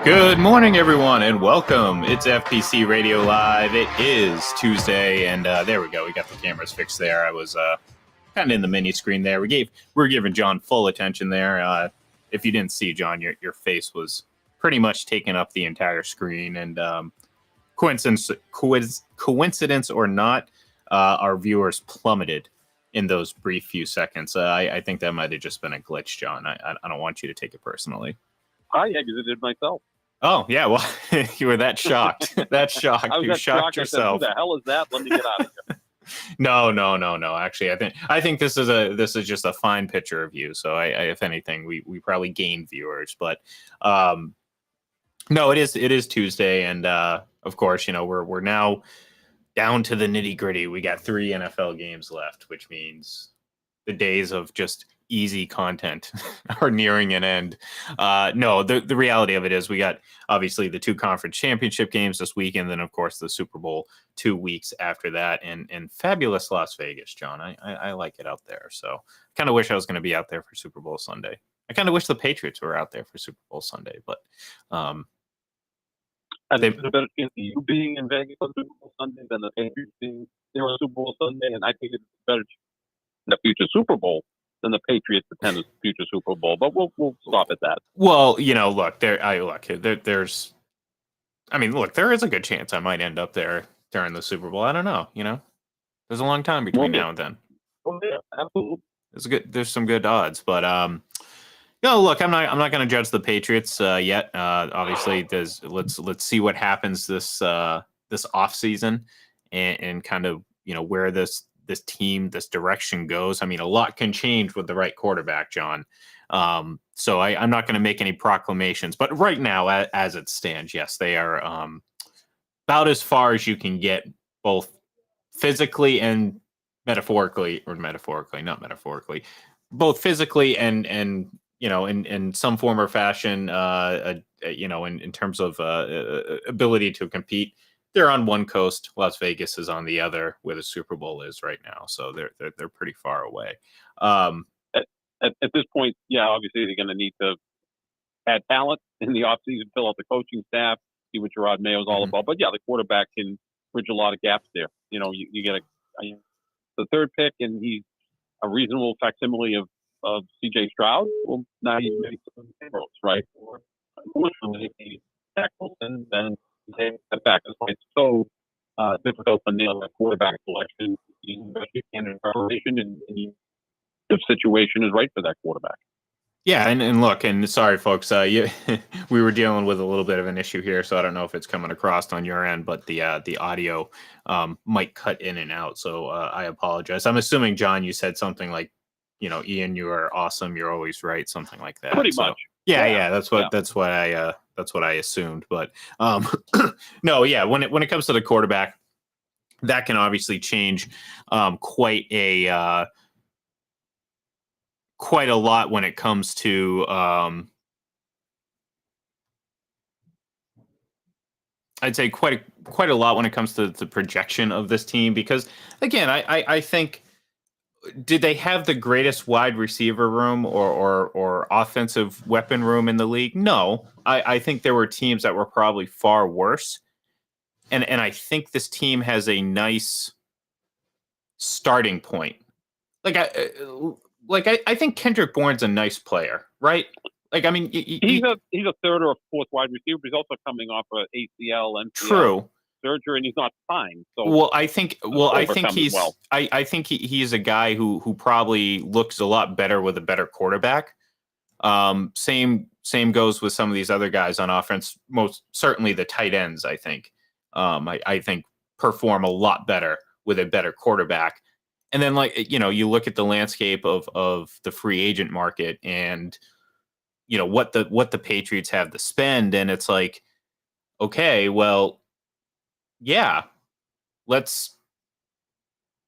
Good morning, everyone, and welcome. It's FPC Radio Live. It is Tuesday, and there we go. We got the cameras fixed there. I was kind of in the mini screen there. We're giving John full attention there. If you didn't see John, your face was pretty much taking up the entire screen, and coincidence or not, our viewers plummeted in those brief few seconds. I think that might have just been a glitch, John. I don't want you to take it personally. I exited myself. Oh, yeah, well, you were that shocked. That shocked. You shocked yourself. I said, who the hell is that? Let me get out of here. No. Actually, I think this is just a fine picture of you. So if anything, we probably gained viewers. But no, it is Tuesday, and of course, we're now down to the nitty-gritty. We got 3 NFL games left, which means the days of just easy content are nearing an end. No, the reality of it is we got obviously the 2 conference championship games this week, and then of course the Super Bowl 2 weeks after that, and fabulous Las Vegas, John. I like it out there. So kind of wish I was going to be out there for Super Bowl Sunday. I kind of wish the Patriots were out there for Super Bowl Sunday, but I think it's a better chance of you being in Vegas on Super Bowl Sunday than the Patriots being there on Super Bowl Sunday, and I think it's better in the future Super Bowl than the Patriots attend the future Super Bowl. But we'll stop at that. Well, look, there is a good chance I might end up there during the Super Bowl. I don't know. There's a long time between now and then. Well, yeah, absolutely. There's some good odds, but look, I'm not going to judge the Patriots yet. Obviously, let's see what happens this off season and kind of where this team, this direction goes. I mean, a lot can change with the right quarterback, John. So I'm not going to make any proclamations, but right now, as it stands, yes, they are about as far as you can get, both physically and metaphorically, not metaphorically, both physically and in some form or fashion, in terms of ability to compete. They're on one coast. Las Vegas is on the other, where the Super Bowl is right now. So they're pretty far away. At this point, yeah, obviously they're going to need to add talent in the offseason, fill out the coaching staff, see what Gerard Mayo's all about. But yeah, the quarterback can bridge a lot of gaps there. You get the 3rd pick, and he's a reasonable facsimile of C.J. Stroud. Well, now he's made some inroads, right? Or tackles, and then take that back. That's why it's so difficult to nail that quarterback selection. You invest your hand in preparation, and the situation is right for that quarterback. Yeah, and look, and sorry, folks, we were dealing with a little bit of an issue here, so I don't know if it's coming across on your end, but the audio might cut in and out, so I apologize. I'm assuming, John, you said something like, Ian, you are awesome, you're always right, something like that. Pretty much. Yeah, that's what I assumed. But no, yeah, when it comes to the quarterback, that can obviously change quite a lot when it comes to I'd say quite a lot when it comes to the projection of this team, because again, I think, did they have the greatest wide receiver room or offensive weapon room in the league? No. I think there were teams that were probably far worse. And I think this team has a nice starting point. I think Kendrick Bourne's a nice player, right? He's a 3rd or 4th wide receiver, but he's also coming off an ACL, MCL. True. Surgery, and he's not fine. So I think he's a guy who probably looks a lot better with a better quarterback. Same goes with some of these other guys on offense. Most certainly the tight ends, I think. I think perform a lot better with a better quarterback. And then, you look at the landscape of the free agent market, and what the Patriots have to spend, and it's like, okay, well, yeah, let's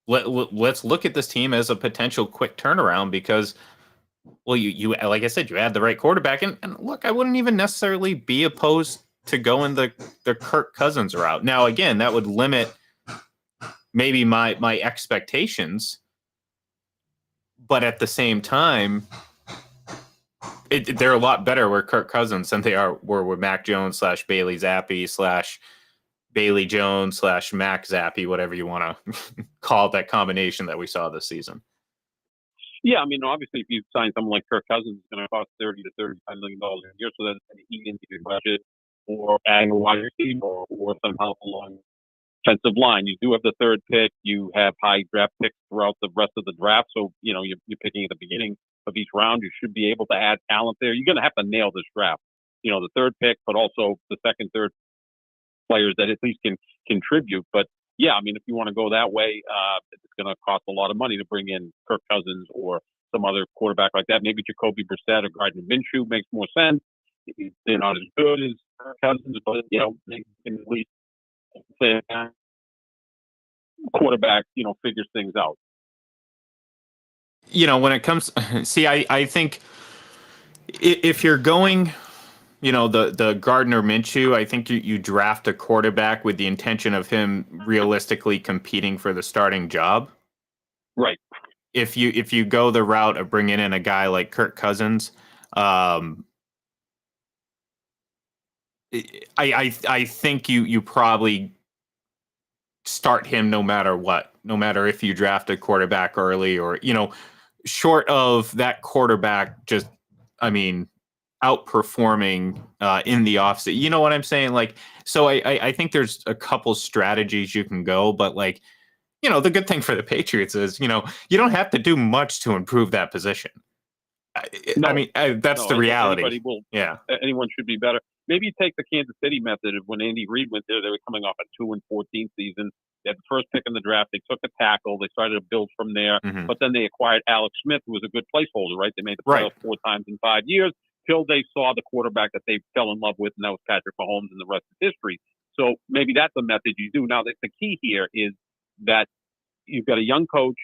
look at this team as a potential quick turnaround, because, well, you like I said, you had the right quarterback, and look, I wouldn't even necessarily be opposed to going the Kirk Cousins route. Now, again, that would limit maybe my expectations, but at the same time, they're a lot better with Kirk Cousins than they were with Mac Jones / Bailey Zappi / Bailey Jones / Mac Zappi, whatever you want to call that combination that we saw this season. Yeah, I mean, obviously, if you sign someone like Kirk Cousins, it's going to cost $30 to $35 million a year, so that's going to eat into your budget, or adding a wide receiver, or some help along offensive line. You do have the third pick. You have high draft picks throughout the rest of the draft, so you're picking at the beginning of each round. You should be able to add talent there. You're going to have to nail this draft. The third pick, but also the second, third players that at least can contribute. But yeah, I mean, if you want to go that way, it's going to cost a lot of money to bring in Kirk Cousins or some other quarterback like that. Maybe Jacoby Brissett or Gardner Minshew makes more sense. They're not as good as Kirk Cousins, but they can at least say quarterback, figures things out. When it comes, see, I think if you're going, the Gardner Minshew, I think you draft a quarterback with the intention of him realistically competing for the starting job. Right. If you go the route of bringing in a guy like Kirk Cousins, I think you probably start him no matter what, no matter if you draft a quarterback early or, short of that quarterback just, outperforming in the offseason. You know what I'm saying? Like, so I think there's a couple strategies you can go, but like, the good thing for the Patriots is, you don't have to do much to improve that position. That's the reality. Anyone should be better. Maybe you take the Kansas City method of when Andy Reid went there. They were coming off a 2-14 season. They had the first pick in the draft. They took a tackle. They started to build from there. Mm-hmm. But then they acquired Alex Smith, who was a good placeholder, right? They made the playoffs 4 times in 5 years till they saw the quarterback that they fell in love with, and that was Patrick Mahomes, and the rest is history. So maybe that's a method you do. Now, the key here is that you've got a young coach.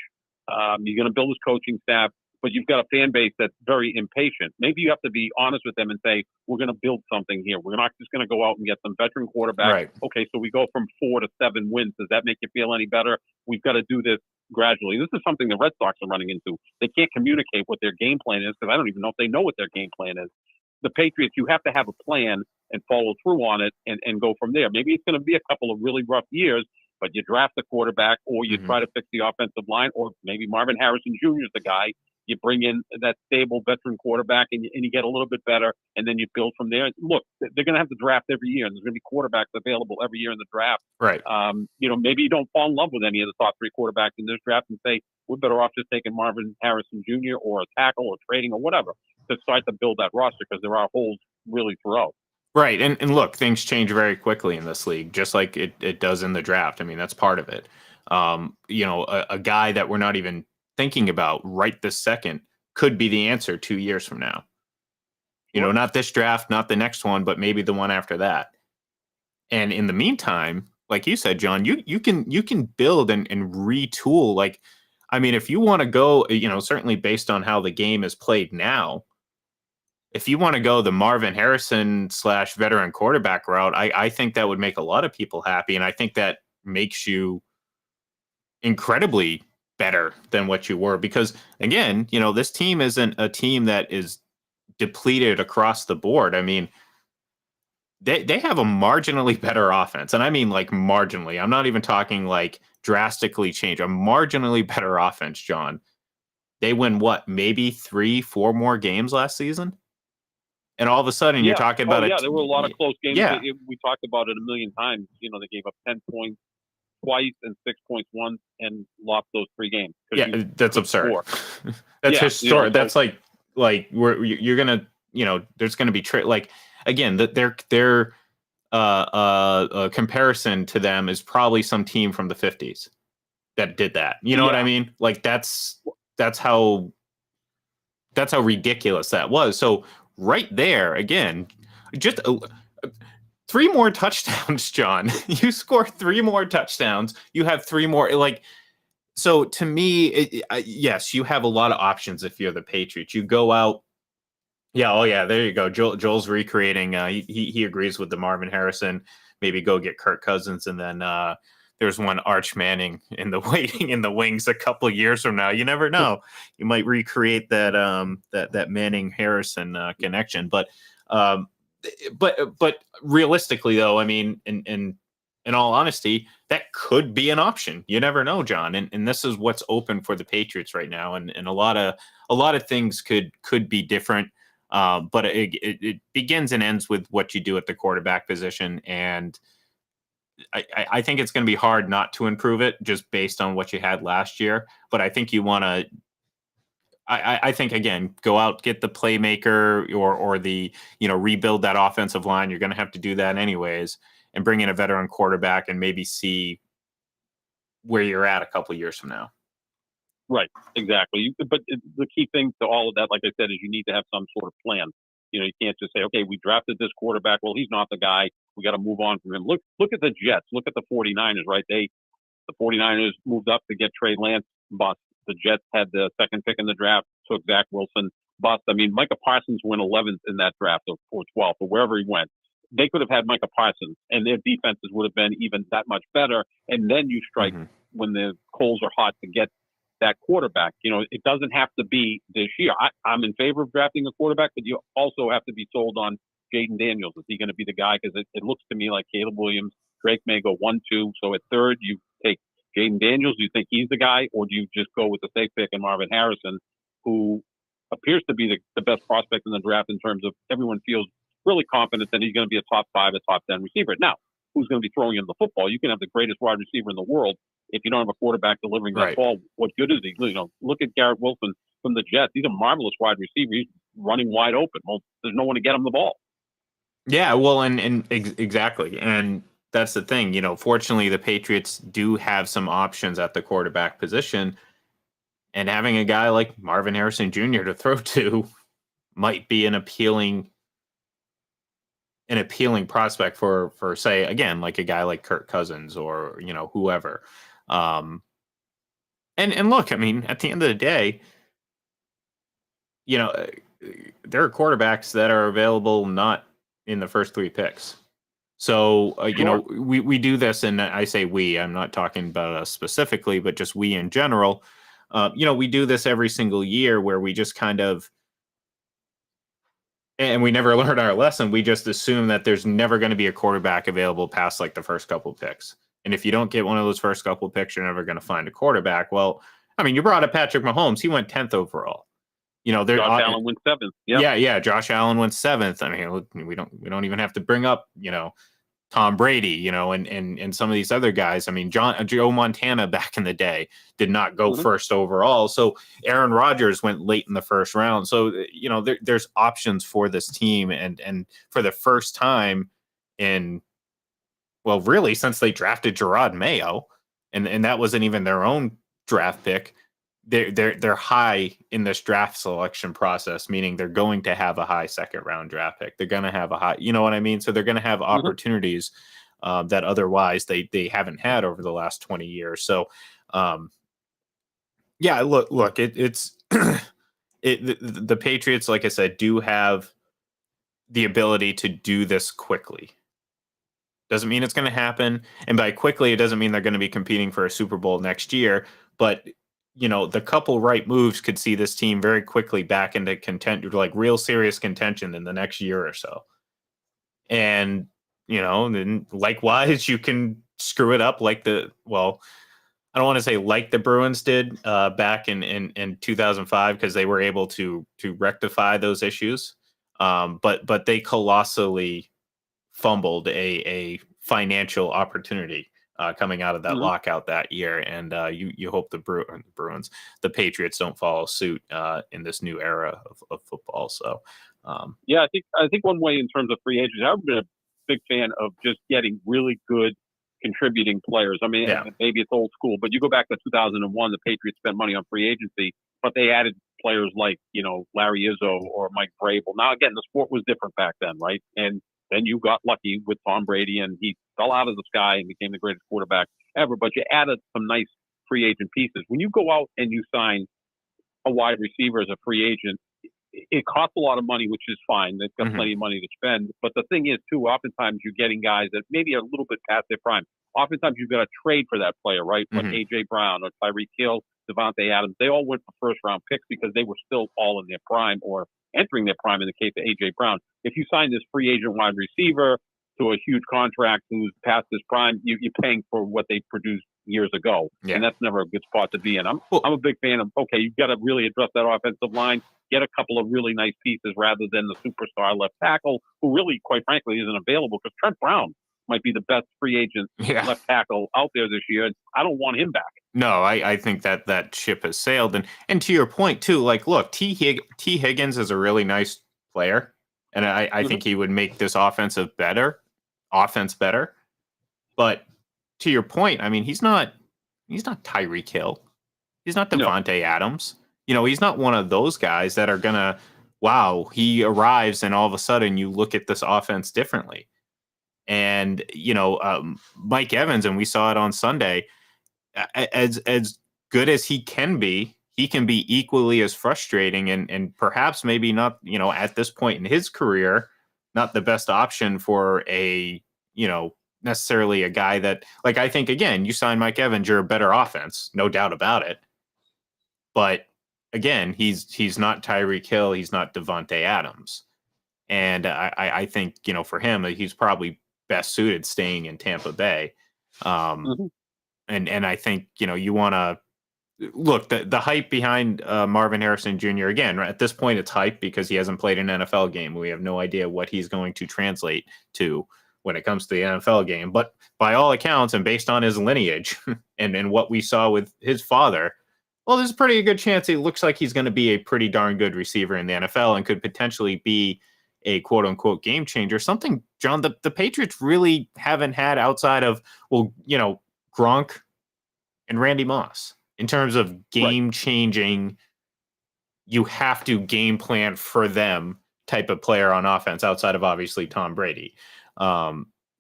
You're going to build his coaching staff, but you've got a fan base that's very impatient. Maybe you have to be honest with them and say, we're going to build something here. We're not just going to go out and get some veteran quarterback. Right. Okay, so we go from 4 to 7 wins. Does that make you feel any better? We've got to do this gradually. This is something the Red Sox are running into. They can't communicate what their game plan is because I don't even know if they know what their game plan is. The Patriots, you have to have a plan and follow through on it and go from there. Maybe it's going to be a couple of really rough years, but you draft a quarterback or you try to fix the offensive line, or maybe Marvin Harrison Jr. is the guy. You bring in that stable veteran quarterback and you get a little bit better, and then you build from there. Look, they're going to have the draft every year, and there's going to be quarterbacks available every year in the draft. Right. Maybe you don't fall in love with any of the top 3 quarterbacks in this draft and say, we're better off just taking Marvin Harrison Jr. or a tackle or trading or whatever to start to build that roster, because there are holes really throughout. Right. And look, things change very quickly in this league, just like it does in the draft. I mean, that's part of it. A guy that we're not even thinking about right this second could be the answer 2 years from now. Not this draft, not the next one, but maybe the one after that. And in the meantime, like you said, John, you can build and retool. Like, if you want to go, certainly based on how the game is played now, if you want to go the Marvin Harrison / veteran quarterback route, I think that would make a lot of people happy. And I think that makes you incredibly better than what you were, because again, this team isn't a team that is depleted across the board. They have a marginally better offense, and I mean like marginally. I'm not even talking like drastically change. A marginally better offense, John. They win maybe 3-4 more games last season, and all of a sudden you're talking about it. Yeah, there were a lot of close games. Yeah. We talked about it a million times. They gave up 10 points twice and 6 points once and lost those 3 games. Yeah, that's absurd. That's historic. That's like you're gonna, there's gonna be like, again, that their comparison to them is probably some team from the 50s that did that. You know what I mean? Like that's how ridiculous that was. So right there, again, just 3 more touchdowns, John. You score 3 more touchdowns. You have 3 more. So to me, yes, you have a lot of options if you're the Patriots. You go out. Yeah. Oh yeah. There you go. Joel's recreating. He agrees with the Marvin Harrison. Maybe go get Kirk Cousins and then there's one Arch Manning in the waiting in the wings a couple of years from now. You never know. You might recreate that Manning Harrison connection. Um, but realistically, though, I mean, in all honesty, that could be an option. You never know, John. And this is what's open for the Patriots right now. And a lot of things could be different. But it begins and ends with what you do at the quarterback position. And I think it's going to be hard not to improve it just based on what you had last year. But I think you want to. I think again, go out, get the playmaker or the rebuild that offensive line. You're going to have to do that anyways, and bring in a veteran quarterback and maybe see where you're at a couple of years from now. Right, exactly. But the key thing to all of that, like I said, is you need to have some sort of plan. You can't just say, okay, we drafted this quarterback. Well, he's not the guy. We got to move on from him. Look at the Jets. Look at the 49ers, right? The 49ers moved up to get Trey Lance, bust. The Jets had the second pick in the draft, took Zach Wilson, bust. I mean, Micah Parsons went 11th in that draft or 12th or wherever he went. They could have had Micah Parsons, and their defenses would have been even that much better. And then you strike when the coals are hot to get that quarterback. It doesn't have to be this year. I'm in favor of drafting a quarterback, but you also have to be sold on Jaden Daniels. Is he going to be the guy? Because it looks to me like Caleb Williams, Drake may go 1-2. So at third, you take Jaden Daniels. Do you think he's the guy, or do you just go with the safe pick and Marvin Harrison, who appears to be the best prospect in the draft in terms of everyone feels really confident that he's going to be a top 5, a top 10 receiver. Now, who's going to be throwing him the football? You can have the greatest wide receiver in the world. If you don't have a quarterback delivering that ball, what good is he? Look at Garrett Wilson from the Jets. He's a marvelous wide receiver. He's running wide open. Well, there's no one to get him the ball. Yeah, well, exactly. And that's the thing. Fortunately, the Patriots do have some options at the quarterback position. And having a guy like Marvin Harrison Jr. to throw to might be an appealing prospect for say, again, like a guy like Kirk Cousins or whoever. And look, I mean, at the end of the day, there are quarterbacks that are available not in the first 3 picks. So we do this, and I say we. I'm not talking about us specifically, but just we in general. We do this every single year where we just kind of. And we never learned our lesson. We just assume that there's never going to be a quarterback available past like the first couple of picks. And if you don't get one of those first couple of picks, you're never going to find a quarterback. Well, I mean, you brought up Patrick Mahomes. He went 10th overall. Josh Allen went 7th. Yep. Yeah. Josh Allen went 7th. I mean, we don't even have to bring up, Tom Brady, and some of these other guys. I mean, Joe Montana back in the day did not go first overall. So Aaron Rodgers went late in the first round. So, there's options for this team. And for the first time really since they drafted Gerard Mayo, and that wasn't even their own draft pick, they're high in this draft selection process, meaning they're going to have a high second round draft pick. They're going to have a high, you know what I mean? So they're going to have opportunities that otherwise they haven't had over the last 20 years. So, look, it's the Patriots, like I said, do have the ability to do this quickly. Doesn't mean it's going to happen. And by quickly, it doesn't mean they're going to be competing for a Super Bowl next year, but the couple right moves could see this team very quickly back into like real serious contention in the next year or so. And, then likewise, you can screw it up like I don't want to say like the Bruins did back in 2005, because they were able to rectify those issues. But they colossally fumbled a financial opportunity coming out of that lockout that year, and you hope the Bruins, the Patriots, don't follow suit in this new era of football. So, I think one way in terms of free agents, I've been a big fan of just getting really good contributing players. I mean, maybe it's old school, but you go back to 2001, the Patriots spent money on free agency, but they added players like Larry Izzo or Mike Vrabel. Now again, the sport was different back then, right? And then you got lucky with Tom Brady, and he fell out of the sky and became the greatest quarterback ever. But you added some nice free agent pieces. When you go out and you sign a wide receiver as a free agent, it costs a lot of money, which is fine. They've got Mm-hmm. plenty of money to spend. But the thing is, too, oftentimes you're getting guys that maybe are a little bit past their prime. Oftentimes you've got to trade for that player, right? Like A.J. Brown or Tyreek Hill, Devontae Adams. They all went for first-round picks because they were still all in their prime or entering their prime in the case of A.J. Brown. If you sign this free agent wide receiver to a huge contract who's past his prime, you're paying for what they produced years ago. Yeah. And that's never a good spot to be in. I'm a big fan of, okay, you've got to really address that offensive line, get a couple of really nice pieces rather than the superstar left tackle who really, quite frankly, isn't available because Trent Brown might be the best free agent left tackle out there this year. And I don't want him back. No, I think that ship has sailed. And to your point, too, like, look, T. Higgins is a really nice player. And I think he would make this offense better. But to your point, I mean, he's not Tyreek Hill. He's not Devontae Adams. He's not one of those guys that are going to, wow, he arrives and all of a sudden you look at this offense differently. And, Mike Evans, and we saw it on Sunday, as good as he can be equally as frustrating and perhaps maybe not, at this point in his career, not the best option for a, necessarily a guy that, like, I think, again, you sign Mike Evans, you're a better offense, no doubt about it. But again, he's not Tyreek Hill, he's not Devontae Adams. And I think, for him, he's probably best suited staying in Tampa Bay. And I think, you want to look, the hype behind Marvin Harrison Jr., again, at this point, it's hype because he hasn't played an NFL game. We have no idea what he's going to translate to when it comes to the NFL game. But by all accounts, and based on his lineage and what we saw with his father, well, there's a pretty good chance it looks like he's going to be a pretty darn good receiver in the NFL and could potentially be a quote-unquote game changer. Something, John, the Patriots really haven't had outside of, Gronk and Randy Moss. In terms of game-changing, you have to game plan for them type of player on offense outside of, obviously, Tom Brady.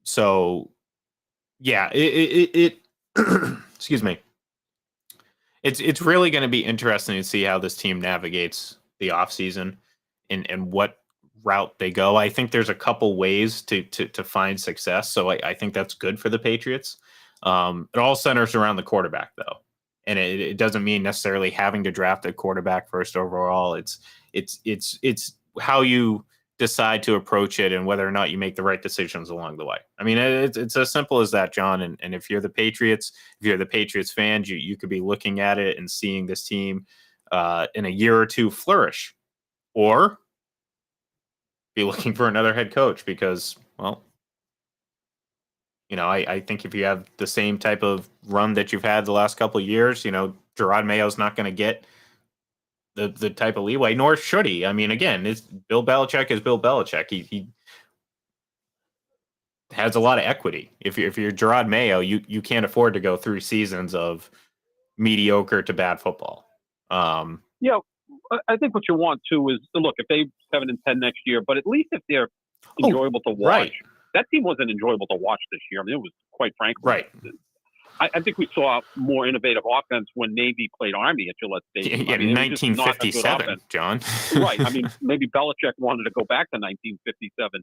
So, yeah, it excuse me. It's really going to be interesting to see how this team navigates the offseason and what route they go. I think there's a couple ways to find success. So I think that's good for the Patriots. It all centers around the quarterback, though. And it doesn't mean necessarily having to draft a quarterback first overall. It's how you decide to approach it and whether or not you make the right decisions along the way. I mean, it's as simple as that, John. And if you're the Patriots, fans, you could be looking at it and seeing this team in a year or two flourish, or be looking for another head coach because, well, I think if you have the same type of run that you've had the last couple of years, Gerard Mayo's not going to get the type of leeway, nor should he. I mean, again, Bill Belichick is Bill Belichick. He has a lot of equity. If you're Gerard Mayo, you can't afford to go through seasons of mediocre to bad football. I think what you want to is, look, if they 7-10 next year, but at least if they're enjoyable to watch. Right. That team wasn't enjoyable to watch this year. I mean, it was, quite frankly. Right. I think we saw more innovative offense when Navy played Army at Gillette Stadium. Yeah, 1957, John. Right. I mean, maybe Belichick wanted to go back to 1957.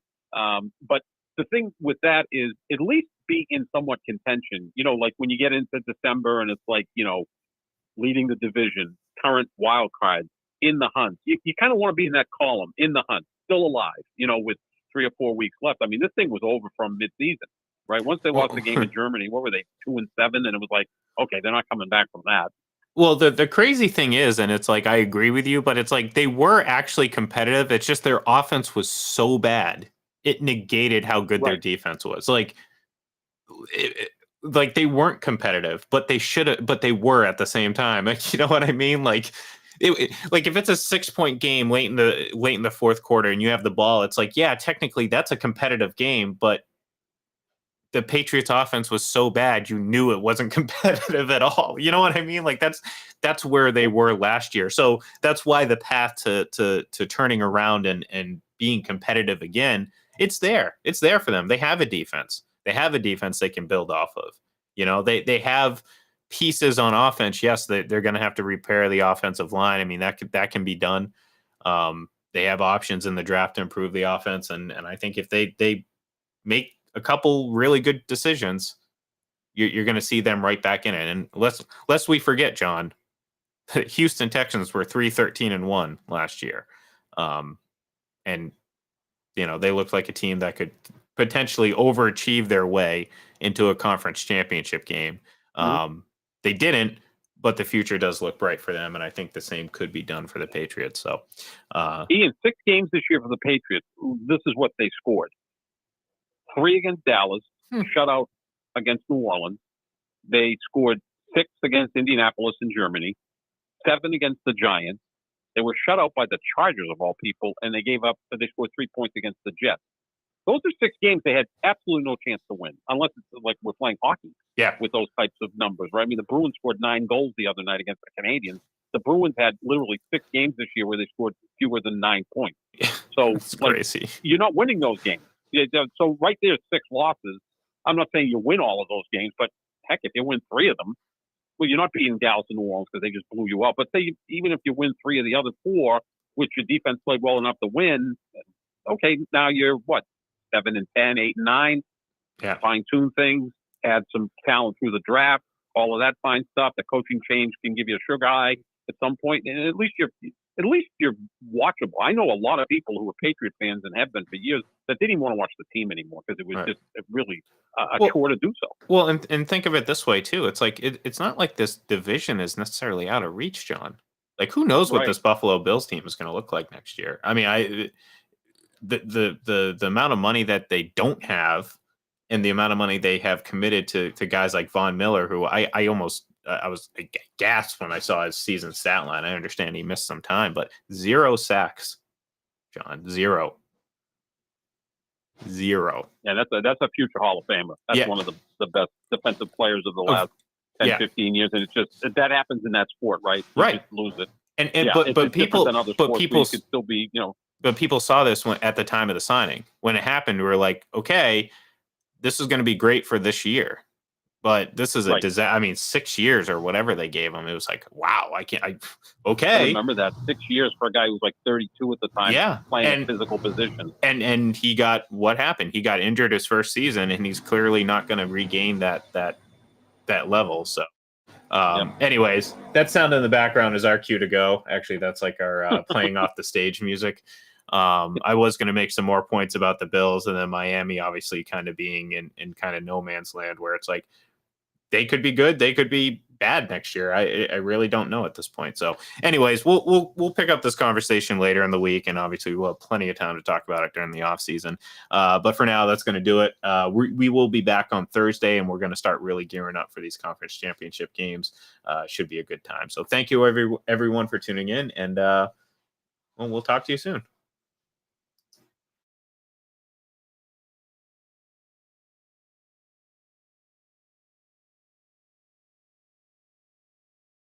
But the thing with that is at least be in somewhat contention. Like when you get into December and it's like, leading the division, current wild card, in the hunt. You kind of want to be in that column, in the hunt, still alive, with 3 or 4 weeks left. I mean, this thing was over from midseason, right? Once they lost the game in Germany, what were they, 2-7? And it was like, okay, they're not coming back from that. Well, the crazy thing is, and it's like, I agree with you, but it's like they were actually competitive. It's just their offense was so bad. It negated how good their defense was. Like they weren't competitive, but they should have, but they were at the same time. Like, you know what I mean? Like, like if it's a 6-point game late in the fourth quarter and you have the ball, it's like, yeah, technically that's a competitive game, but the Patriots offense was so bad, you knew it wasn't competitive at all. You know what I mean? Like that's where they were last year. So that's why the path to turning around and being competitive again, it's there. It's there for them. They have a defense. They have a defense they can build off of. They have pieces on offense. Yes, they're going to have to repair the offensive line. I mean, that can be done. they have options in the draft to improve the offense, and I think if they make a couple really good decisions, you're going to see them right back in it. And lest we forget, John, Houston Texans were 3-13-1 last year, and they looked like a team that could potentially overachieve their way into a conference championship game. They didn't, but the future does look bright for them, and I think the same could be done for the Patriots. So, Ian, 6 games this year for the Patriots. This is what they scored: 3 against Dallas, shutout against New Orleans. They scored 6 against Indianapolis and Germany, 7 against the Giants. They were shut out by the Chargers of all people, and they scored 3 points against the Jets. Those are 6 games they had absolutely no chance to win, unless it's like we're playing hockey. Yeah, with those types of numbers, right? I mean, the Bruins scored 9 goals the other night against the Canadians. The Bruins had literally 6 games this year where they scored fewer than 9 points. So it's crazy. You're not winning those games. So right there, 6 losses. I'm not saying you win all of those games, but heck, if you win 3 of them, well, you're not beating Dallas and New Orleans because they just blew you up. But even if you win 3 of the other 4, which your defense played well enough to win, okay, now you're 7-10, 8-9. Yeah, fine tune things. Add some talent through the draft, all of that fine stuff. The coaching change can give you a sugar high at some point, and at least you're watchable. I know a lot of people who are Patriot fans and have been for years that didn't even want to watch the team anymore because it was just really a chore to do so. Well, and think of it this way too. It's like it's not like this division is necessarily out of reach, John. Like who knows what this Buffalo Bills team is going to look like next year? I mean, the amount of money that they don't have, and the amount of money they have committed to guys like Von Miller, who I was gasped when I saw his season stat line. I understand he missed some time, but 0 sacks, John, 0. Yeah, that's a future Hall of Famer. That's one of the best defensive players of the last 10, 15 years, and it's just that happens in that sport, right? You just lose it. But people could still be, But people saw this at the time of the signing. When it happened, we were like, okay, this is going to be great for this year, but this is a disaster. I mean, 6 years or whatever they gave him. It was like, wow, okay. I remember that 6 years for a guy who was like 32 at the time, playing a physical position. And he got what happened? He got injured his first season, and he's clearly not going to regain that level. So, anyways, that sound in the background is our cue to go. Actually, that's like our playing off the stage music. I was going to make some more points about the Bills, and then Miami obviously kind of being in kind of no man's land where it's like they could be good, they could be bad next year. I really don't know at this point. So anyways, we'll pick up this conversation later in the week, and obviously we'll have plenty of time to talk about it during the off season. But for now, that's going to do it. We will be back on Thursday, and we're going to start really gearing up for these conference championship games. Should be a good time. So thank you everyone for tuning in, and we'll talk to you soon.